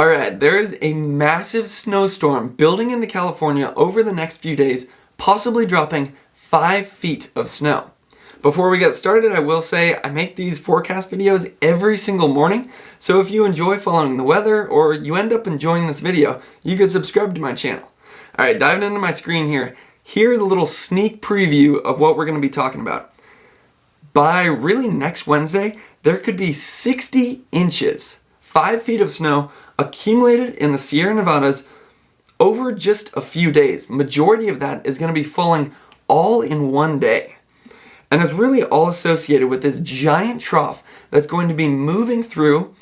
Alright, there is a massive snowstorm building into California over the next few days, possibly dropping 5 feet of snow. Before we get started, I will say I make these forecast videos every single morning, so if you enjoy following the weather or you end up enjoying this video, you can subscribe to my channel. Alright, diving into my screen here, here's a little sneak preview of what we're going to be talking about. By really next Wednesday, there could be 60 inches, 5 feet of snow accumulated in the Sierra Nevadas over just a few days. Majority of that is going to be falling all in one day. And it's really all associated with this giant trough that's going to be moving through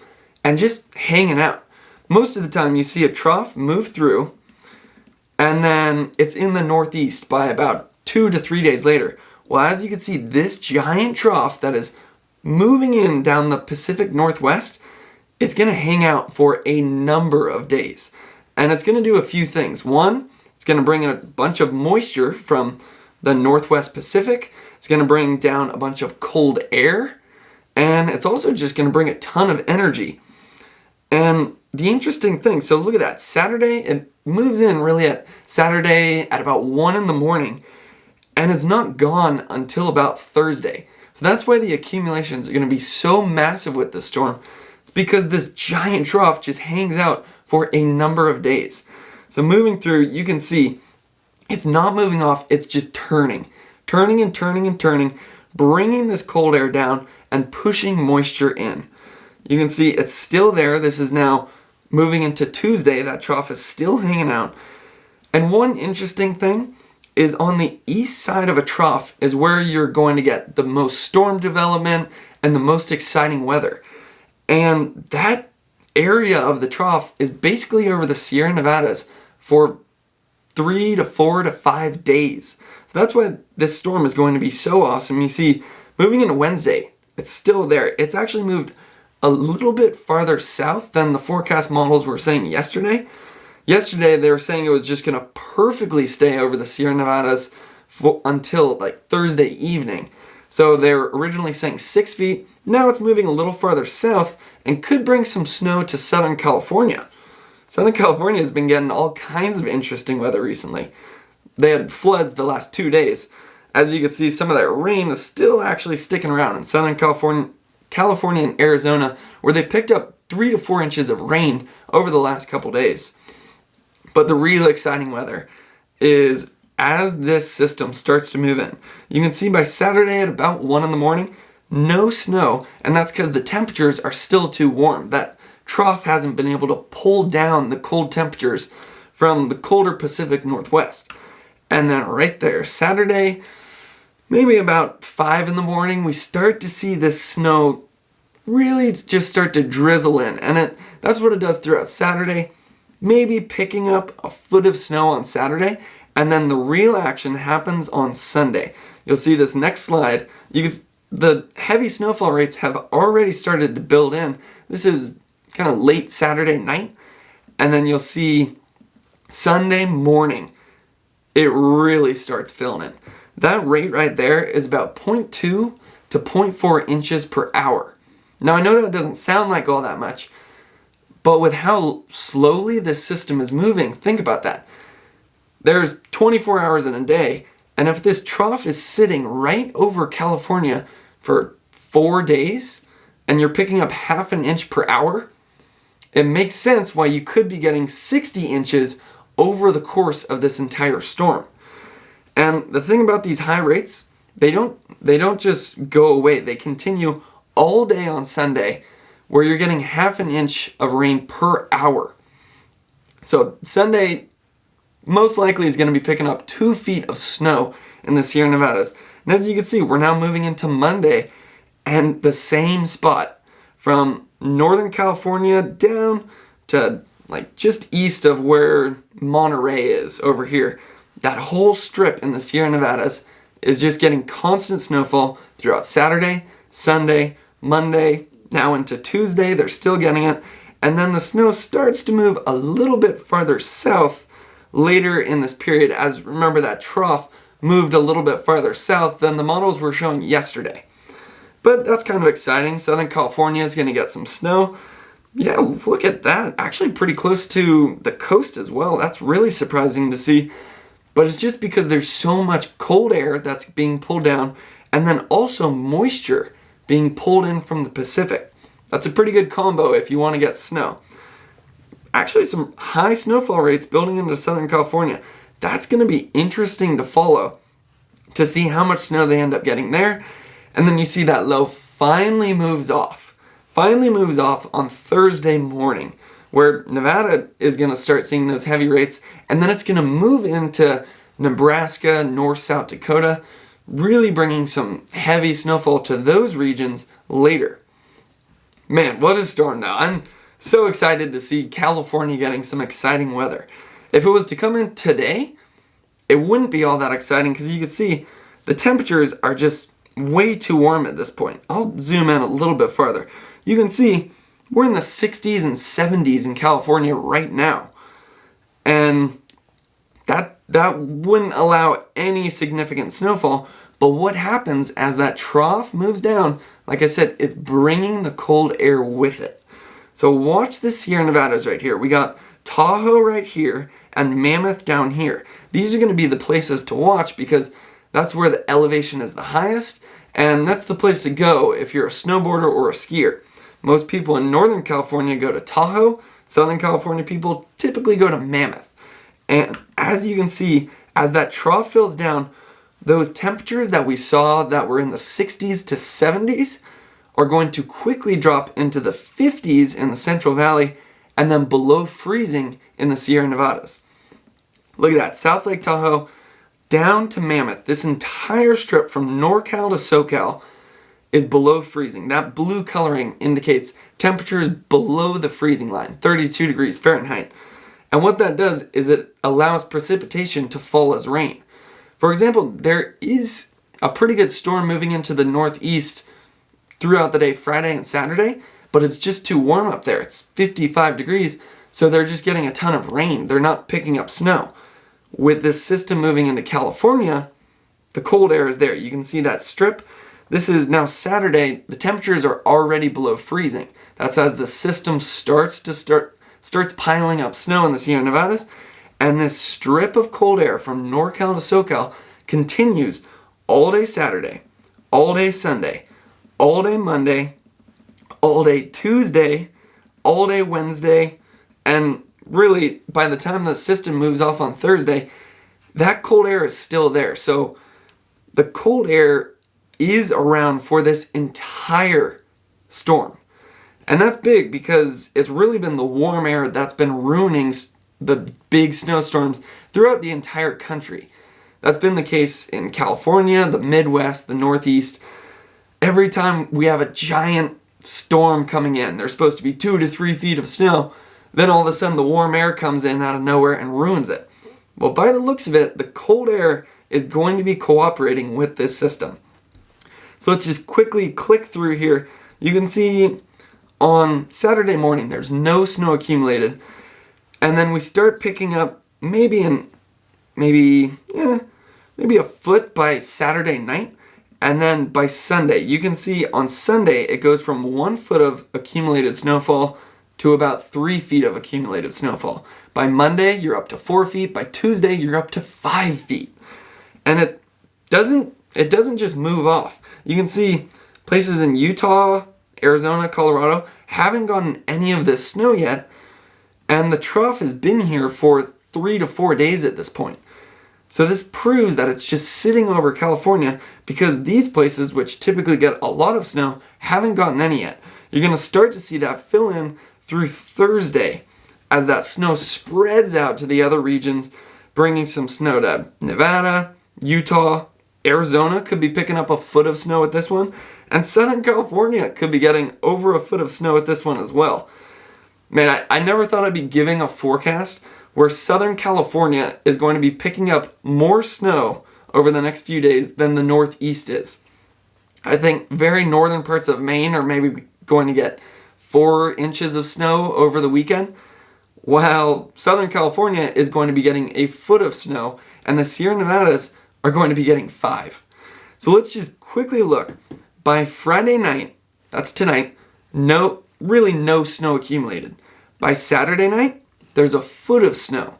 and just hanging out. Most of the time you see a trough move through and then it's in the northeast by about 2 to 3 days later. Well, as you can see, this giant trough that is moving in down the Pacific Northwest, it's going to hang out for a number of days. And it's going to do a few things. One, it's going to bring in a bunch of moisture from the Northwest Pacific. It's going to bring down a bunch of cold air. And it's also just going to bring a ton of energy. And the interesting thing, so look at that. Saturday, it moves in really at Saturday at about 1 in the morning. And it's not gone until about Thursday. So that's why the accumulations are going to be so massive with this storm. It's because this giant trough just hangs out for a number of days. So moving through, you can see it's not moving off, it's just turning. Turning and turning and turning, bringing this cold air down and pushing moisture in. You can see it's still there. This is now moving into Tuesday. That trough is still hanging out. And one interesting thing is on the east side of a trough is where you're going to get the most storm development and the most exciting weather. And that area of the trough is basically over the Sierra Nevadas for 3 to 4 to 5 days. So that's why this storm is going to be so awesome. You see, moving into Wednesday, it's still there. It's actually moved a little bit farther south than the forecast models were saying yesterday. Yesterday, they were saying it was just going to perfectly stay over the Sierra Nevadas until like Thursday evening. So they were originally saying 6 feet. Now it's moving a little farther south and could bring some snow to Southern California. Southern California has been getting all kinds of interesting weather recently. They had floods the last 2 days. As you can see, some of that rain is still actually sticking around in Southern California and Arizona, where they picked up 3 to 4 inches of rain over the last couple days. But the real exciting weather is as this system starts to move in. You can see by Saturday at about 1 in the morning, no snow, and that's because the temperatures are still too warm. That trough hasn't been able to pull down the cold temperatures from the colder Pacific Northwest. And then right there, Saturday, maybe about 5 in the morning, we start to see this snow really just start to drizzle in. And that's what it does throughout Saturday. Maybe picking up a foot of snow on Saturday, and then the real action happens on Sunday. You'll see this next slide. The heavy snowfall rates have already started to build in. This is kind of late Saturday night, and then you'll see Sunday morning, it really starts filling in. That rate right there is about 0.2 to 0.4 inches per hour. Now I know that doesn't sound like all that much, but with how slowly this system is moving, think about that. There's 24 hours in a day, and if this trough is sitting right over California for 4 days, and you're picking up half an inch per hour, it makes sense why you could be getting 60 inches over the course of this entire storm. And the thing about these high rates, they don't just go away. They continue all day on Sunday, where you're getting half an inch of rain per hour. So Sunday most likely is going to be picking up 2 feet of snow in the Sierra Nevadas. And as you can see, we're now moving into Monday, and the same spot from Northern California down to like just east of where Monterey is over here. That whole strip in the Sierra Nevadas is just getting constant snowfall throughout Saturday, Sunday, Monday, now into Tuesday, they're still getting it. And then the snow starts to move a little bit farther south later in this period, as remember that trough moved a little bit farther south than the models were showing yesterday. But that's kind of exciting. Southern California is going to get some snow. Yeah, look at that. Actually pretty close to the coast as well. That's really surprising to see. But it's just because there's so much cold air that's being pulled down, and then also moisture being pulled in from the Pacific. That's a pretty good combo if you want to get snow. Actually, some high snowfall rates building into Southern California. That's going to be interesting to follow, to see how much snow they end up getting there. And then you see that low finally moves off on Thursday morning, where Nevada is going to start seeing those heavy rates, and then it's going to move into Nebraska, North South Dakota, really bringing some heavy snowfall to those regions later. Man, what a storm now. I'm so excited to see California getting some exciting weather. If it was to come in today, it wouldn't be all that exciting because you can see the temperatures are just way too warm at this point. I'll zoom in a little bit farther. You can see we're in the 60s and 70s in California right now. And that wouldn't allow any significant snowfall. But what happens as that trough moves down, like I said, it's bringing the cold air with it. So watch the Sierra Nevadas right here. We got Tahoe right here and Mammoth down here. These are going to be the places to watch because that's where the elevation is the highest, and that's the place to go if you're a snowboarder or a skier. Most people in Northern California go to Tahoe. Southern California people typically go to Mammoth. And as you can see, as that trough fills down, those temperatures that we saw that were in the 60s to 70s are going to quickly drop into the 50s in the Central Valley and then below freezing in the Sierra Nevadas. Look at that, South Lake Tahoe down to Mammoth. This entire strip from NorCal to SoCal is below freezing. That blue coloring indicates temperatures below the freezing line, 32 degrees Fahrenheit. And what that does is it allows precipitation to fall as rain. For example, there is a pretty good storm moving into the northeast throughout the day, Friday and Saturday, but it's just too warm up there. It's 55 degrees, so they're just getting a ton of rain. They're not picking up snow. With this system moving into California, the cold air is there. You can see that strip. This is now Saturday. The temperatures are already below freezing. That's as the system starts piling up snow in the Sierra Nevadas, and this strip of cold air from NorCal to SoCal continues all day Saturday, all day Sunday, all day Monday, all day Tuesday, all day Wednesday, and really by the time the system moves off on Thursday, that cold air is still there. So the cold air is around for this entire storm. And that's big because it's really been the warm air that's been ruining the big snowstorms throughout the entire country. That's been the case in California, the Midwest, the Northeast. Every time we have a giant storm coming in, there's supposed to be 2 to 3 feet of snow, then all of a sudden the warm air comes in out of nowhere and ruins it. Well, by the looks of it, the cold air is going to be cooperating with this system. So let's just quickly click through here. You can see on Saturday morning there's no snow accumulated, and then we start picking up maybe a foot by Saturday night, and then by Sunday you can see on Sunday it goes from 1 foot of accumulated snowfall to about 3 feet of accumulated snowfall. By Monday you're up to 4 feet. By Tuesday you're up to 5 feet, and it doesn't just move off. You can see places in Utah, Arizona, Colorado haven't gotten any of this snow yet, and the trough has been here for 3 to 4 days at this point. So this proves that it's just sitting over California because these places, which typically get a lot of snow, haven't gotten any yet. You're going to start to see that fill in through Thursday as that snow spreads out to the other regions, bringing some snow to Nevada, Utah, Arizona could be picking up a foot of snow with this one, and Southern California could be getting over a foot of snow with this one as well. Man, I never thought I'd be giving a forecast where Southern California is going to be picking up more snow over the next few days than the Northeast is. I think very northern parts of Maine are maybe going to get 4 inches of snow over the weekend, while Southern California is going to be getting a foot of snow, and the Sierra Nevadas are going to be getting 5. So let's just quickly look. By Friday night, that's tonight, no really no snow accumulated. By Saturday night, there's a foot of snow.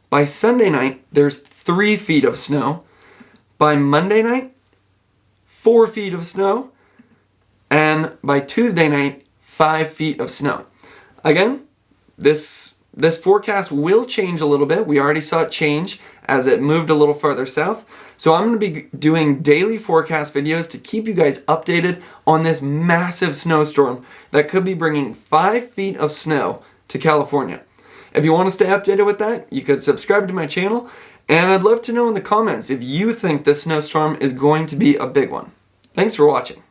By Sunday night, there's 3 feet of snow. By Monday night, 4 feet of snow. And by Tuesday night, 5 feet of snow. Again, this forecast will change a little bit. We already saw it change as it moved a little farther south. So I'm going to be doing daily forecast videos to keep you guys updated on this massive snowstorm that could be bringing 5 feet of snow to California. If you want to stay updated with that, you could subscribe to my channel, and I'd love to know in the comments if you think this snowstorm is going to be a big one. Thanks for watching.